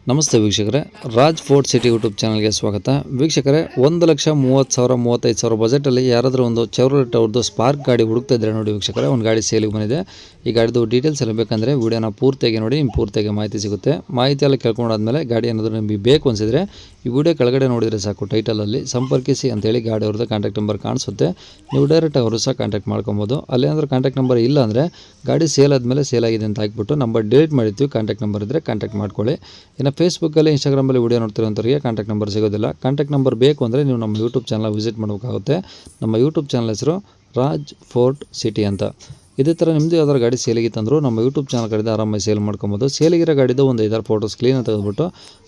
ನಮಸ್ತೆ ವೀಕ್ಷಕರೇ, Raj fort city YouTube ಚಾನಲ್ಗೆ ಸ್ವಾಗತ. ವೀಕ್ಷಕರೇ, 1,30,30,000 35,000 ಬಜೆಟಲ್ಲಿ ಯಾರಾದರೂ ಒಂದು ಚೆವ್ರೋಲೆಟ್ ಅವ್ರದ್ದು ಸ್ಪಾರ್ಕ್ ಗಾಡಿ ಹುಡುಕ್ತಾ ಇದ್ದಾರೆ ನೋಡಿ ವೀಕ್ಷಕರೇ. ಒಂದು ಗಾಡಿ ಸೇಲಿಗೆ ಬಂದಿದೆ. ಈ ಗಾಡಿದು ಡೀಟೇಲ್ಸ್ ಎಲ್ಲ ಬೇಕಂದರೆ ವಿಡಿಯೋನ ಪೂರ್ತಿಯಾಗಿ ನೋಡಿ, ನಿಮ್ಮ ಪೂರ್ತಿಯಾಗಿ ಮಾಹಿತಿ ಸಿಗುತ್ತೆ. ಮಾಹಿತಿ ಎಲ್ಲ ಕೇಳ್ಕೊಂಡಾದ್ಮೇಲೆ ಗಾಡಿ ಏನಾದರೂ ನಿಮಗೆ ಬೇಕು ಅನಿಸಿದರೆ ಈ ವಿಡಿಯೋ ಕೆಳಗಡೆ ನೋಡಿದರೆ ಸಾಕು, ಟೈಟಲಲ್ಲಿ ಸಂಪರ್ಕಿಸಿ ಅಂತೇಳಿ ಗಾಡಿ ಅವ್ರದ್ದು ಕಾಂಟ್ಯಾಕ್ಟ್ ನಂಬರ್ ಕಾಣಿಸುತ್ತೆ. ನೀವು ಡೈರೆಕ್ಟ್ ಅವರು ಸಹ ಕಾಂಟ್ಯಾಕ್ಟ್ ಮಾಡ್ಕೊಬೋದು. ಅಲ್ಲೇನಾದರೂ ಕಾಂಟ್ಯಾಕ್ಟ್ ನಂಬರ್ ಇಲ್ಲ ಅಂದರೆ ಗಾಡಿ ಸೇಲ್ ಆದಮೇಲೆ ಸೇಲ್ ಆಗಿದೆ ಅಂತ ಹಾಕ್ಬಿಟ್ಟು ನಂಬರ್ ಡಿಲೀಟ್ ಮಾಡಿರ್ತೀವಿ. ಕಾಂಟ್ಯಾಕ್ಟ್ ನಂಬರ್ ಇದ್ದರೆ ಕಾಂಟ್ಯಾಕ್ಟ್ ಮಾಡ್ಕೊಳ್ಳಿ. ಇನ್ನು ಫೇಸ್ಬುಕ್ಕಲ್ಲಿ, ಇನ್ಸ್ಟಾಗ್ರಾಮಲ್ಲಿ ವಿಡಿಯೋ ನೋಡ್ತಿರೋಂಥವ್ರಿಗೆ ಕಾಂಟ್ಯಾಕ್ಟ್ ನಂಬರ್ ಸಿಗೋದಿಲ್ಲ. ಕಾಂಟ್ಯಾಕ್ಟ್ ನಂಬರ್ ಬೇಕು ಅಂದರೆ ನೀವು ನಮ್ಮ ಯೂಟ್ಯೂಬ್ ಚಾನಲ್ ವಿಸಿಟ್ ಮಾಡಬೇಕಾಗುತ್ತೆ. ನಮ್ಮ ಯೂಟ್ಯೂಬ್ ಚಾನಲ್ ಹೆಸರು ರಾಜ್ ಫೋರ್ಟ್ ಸಿಟಿ ಅಂತ. ಇದೇ ಥರ ನಿಮ್ಮದು ಯಾವ್ದಾರು ಗಾಡಿ ಸೇಲಿಗಿತ್ತಂದರೂ ನಮ್ಮ ಯೂಟ್ಯೂಬ್ ಚಾನಲ್ ಕಡೆಯಿಂದ ಆರಾಮಾಗಿ ಸೇಲ್ ಮಾಡ್ಕೊಬೋದು. ಸೇಲಿಗಿರೋ ಗಾಡಿದು ಒಂದು 5-6 ಫೋಟೋಸ್ ಕ್ಲೀನಾಗಿ ತೆಗೆದುಬಿಟ್ಟು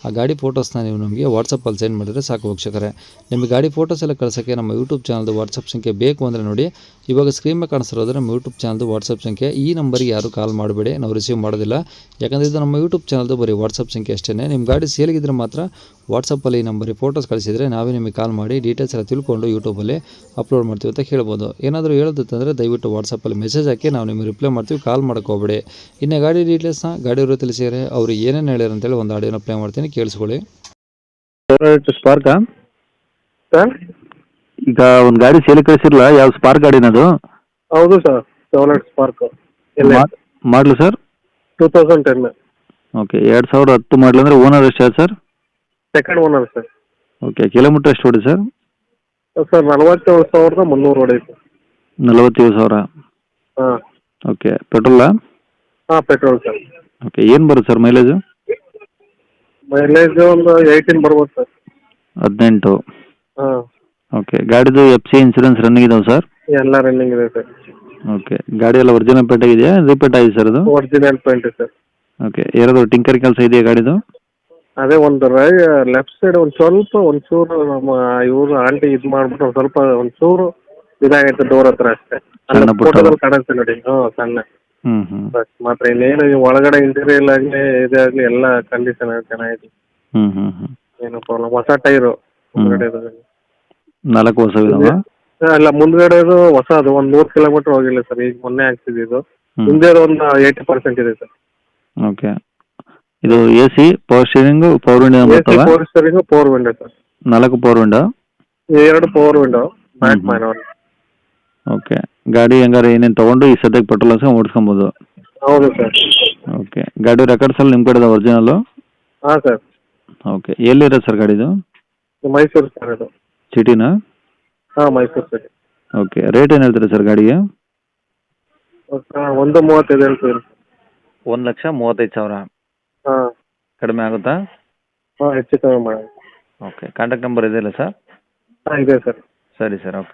ಆ ಗಾಡಿ ಫೋಟೋಸ್ನ ನೀವು ನಮಗೆ ವಾಟ್ಸಪ್ಪಲ್ಲಿ ಸೆಂಡ್ ಮಾಡಿದರೆ ಸಾಕು ವೀಕ್ಷಕರೇ. ನಿಮಗೆ ಗಾಡಿ ಫೋಟೋಸ್ ಎಲ್ಲ ಕಳ್ಸೋಕ್ಕೆ ನಮ್ಮ ಯೂಟ್ಯೂಬ್ ಚಾನಲ್ದು ವಾಟ್ಸಪ್ ಸಂಖ್ಯೆ ಬೇಕು ಅಂದರೆ ನೋಡಿ, ಇವಾಗ ಸ್ಕ್ರೀನ್ ಮೇಲೆ ಕಾಣಿಸ್ತಿರೋದ್ರೆ ನಮ್ಮ ಯೂಟ್ಯೂಬ್ ಚಾನಲ್ದು ವಾಟ್ಸಪ್ ಸಂಖ್ಯೆ. ಈ ನಂಬರಿಗೆ ಯಾರು ಕಾಲ್ ಮಾಡಬೇಡಿ, ನಾವು ರಿಸೀವ್ ಮಾಡೋದಿಲ್ಲ. ಯಾಕಂದರೆ ಇದು ನಮ್ಮ ಯೂಟ್ಯೂಬ್ ಚಾನಲ್ದು ಬರೀ ವಾಟ್ಸಪ್ ಸಂಖ್ಯೆ ಅಷ್ಟೇ. ನಿಮ್ಮ ಗಾಡಿ ಸೇಲಿಗಿದ್ರೆ ಮಾತ್ರ ವಾಟ್ಸಪ್ಪಲ್ಲಿ ಈ ನಂಬರಿಗೆ ಫೋಟೋಸ್ ಕಳಿಸಿದರೆ ನಾವೇ ನಿಮಗೆ ಕಾಲ್ ಮಾಡಿ ಡೀಟೇಲ್ಸ್ ಎಲ್ಲ ತಿಳ್ಕೊಂಡು ಯೂಟ್ಯೂಬಲ್ಲಿ ಅಪ್ಲೋಡ್ ಮಾಡ್ತೀವಿ ಅಂತ ಹೇಳ್ಬೋದು. ಏನಾದರೂ ಹೇಳೋದಿತ್ತಂದರೆ ದಯವಿಟ್ಟು ವಾಟ್ಸಪ್ಪಲ್ಲಿ ಮೆಸೇಜ್ ಹಾಕಿ, ನಾವು ನಿಮಗೆ ರಿಪ್ಲೈ ಮಾಡ್ತೀವಿ, ಕಾಲ್ ಹೋಗಬೇಡಿ. ಇನ್ನು ಗಾಡಿ ಡೀಟೇಲ್ಸ್ನ ಗಾಡಿಯವರು ತಿಳಿಸಿದರೆ ಅವರು ಏನೇನು ಹೇಳ್ಯಾರ ಅಂತೇಳಿ ಒಂದು ಆಡಿಯೋನ ಪ್ಲೇ ಮಾಡ್ತೀನಿ, ಕೇಳಿಸ್ಕೊಳ್ಳಿ. ಸ್ಪಾರ್ಕ್ ಸರ್, ಈಗ ಒಂದು ಗಾಡಿ ಸೇಲ್ ಕಳಿಸಿರಲ್ಲ, ಯಾವ ಸ್ಪಾರ್ಕ್ ಗಾಡಿನದು? ಹೌದು ಸರ್, ಚೆವ್ರೋಲೆಟ್ ಸ್ಪಾರ್ಕ್ ಎಲ್ಲ ಮಾಡಲು ಸರ್? 2010 ಓಕೆ, 2010 ಮಾಡಲು ಅಂದರೆ ಓನರ್ ಎಷ್ಟು sir? Second owner sir. Okay, kilometre ಎಷ್ಟು ಹೊಡಿ ಸರ್? ಸರ್ 47,300 ಹೊಡೆಯಿತು. 47,000. ಹಾಂ ಓಕೆ, ಪೆಟ್ರೋಲಾ? ಹಾಂ, ಪೆಟ್ರೋಲ್ ಸರ್. ಓಕೆ, ಏನು ಬರುತ್ತೆ ಸರ್ ಮೈಲೇಜು? ಮೈಲೇಜ್ ಒಂದು 18 ಬರ್ಬೋದು ಸರ್. 18. ಹಾಂ, ಓಕೆ, ಗಾಡಿದು FC ಇನ್ಸೂರೆನ್ಸ್ ರನ್ನಿಂಗ್ ಇದಾವೆ ಸರ್? ಎಲ್ಲ ರನ್ನಿಂಗ್ ಇದೆ ಸರ್. ಓಕೆ, ಗಾಡಿ ಎಲ್ಲ ಒರಿಜಿನಲ್ ಪೇಂಟ್ ಆಗಿದೆಯಾ, ರೀಪೇಂಟ್ ಆಗಿದೆ ಸರ್ ಅದು? Original paint sir. ಓಕೆ, ಏನಾದರೂ ಟಿಂಕರ್ ಕೆಲಸ ಇದೆಯಾ ಗಾಡಿದು? ಅದೇ ಒಂದು ಲೆಫ್ಟ್ ಸೈಡ್ ಒಂಚೂರು ನಮ್ಮ ಇವರು ಆಂಟಿ ಇದು ಮಾಡ್ಬಿಟ್ಟು ಒಂಚೂರು ಇದಾಗೈತೆ ಡೋರ್ ಹತ್ರ ಅಷ್ಟೇ. ಸಣ್ಣ ಪುಟ್ಟ ಫೋಟೋದಲ್ಲಿ ಕಾಣುತ್ತೆ ನೋಡಿ. ಸಣ್ಣ ಹ್ಞೂ ಬಸ್ ಮಾತ್ರ, ಇನ್ನೇನು ಒಳಗಡೆ ಇಂಟೀರಿಯಲ್ ಆಗಲಿ ಇದೇ ಆಗಲಿ ಎಲ್ಲ ಕಂಡೀಷನ್ ಚೆನ್ನಾಗಿದೆ. ಹ್ಞೂ ಏನು ಪ್ರಾಬ್ಲಮ್. ಹೊಸ ಟೈರು ಮುಂದ್ಗಡೆ ಇದೆ. 4 ವರ್ಷ ಇದಾವೆ? ಅಲ್ಲ, ಮುಂದ್ಗಡೆದು ಹೊಸದು ಒಂದು 100 ಕಿಲೋಮೀಟರ್ ಹೋಗಿಲ್ಲ ಸರ್, ಈಗ ಮೊನ್ನೆ ಆಗ್ತಿದ್ದು. ಹಿಂದೆ ಒಂದು 80% ಇದೆ ಸರ್. ಓಕೆ, ಇದು AC, power steering, power window ಬರ್ತವೆ? Power steering, power window sir. 4 power window? 2 power window, back manual. Okay, ಗಾಡಿ ಹೆಂಗಾರೆ ಏನೇನು ತೊಗೊಂಡು ಈ ಸದ್ಯಕ್ಕೆ ಪೆಟ್ರೋಲ್ ಹಾಕ್ಸ್ಕೊಂಡು ಓಡಿಸ್ಕೊಬೋದು? ಹೌದು ಸರ್. ಓಕೆ, ಗಾಡಿ ರೆಕಾರ್ಡ್ಸ್ ಎಲ್ಲ ನಿಮ್ಮ ಕಡೆದ ಒರಿಜಿನಲ್ಲು? ಹಾಂ ಸರ್. ಓಕೆ, ಎಲ್ಲಿರೋದು ಸರ್ ಗಾಡಿದು? ಮೈಸೂರು ಸರ್ ಇದು. ಸಿಟಿನಾ? ಹಾಂ, ಮೈಸೂರು ಸಿಟಿ. ಓಕೆ, ರೇಟ್ ಏನು ಹೇಳ್ತೀರಾ ಸರ್ ಗಾಡಿಗೆ? 1.35 ಹೇಳ್ತೀವಿ. 1,35,000. ಹಾಂ. ಕಡಿಮೆ ಆಗುತ್ತಾ? ಹಾಂ, ಹೆಚ್ಚು ಕಮ್ಮಿ ಮಾಡಿ. ಓಕೆ, ಕಾಂಟ್ಯಾಕ್ಟ್ ನಂಬರ್ ಇದೆಯಲ್ಲ ಸರ್? ಹಾಂ, ಇದೆ ಸರ್. ಸರಿ ಸರ್, ಓಕೆ.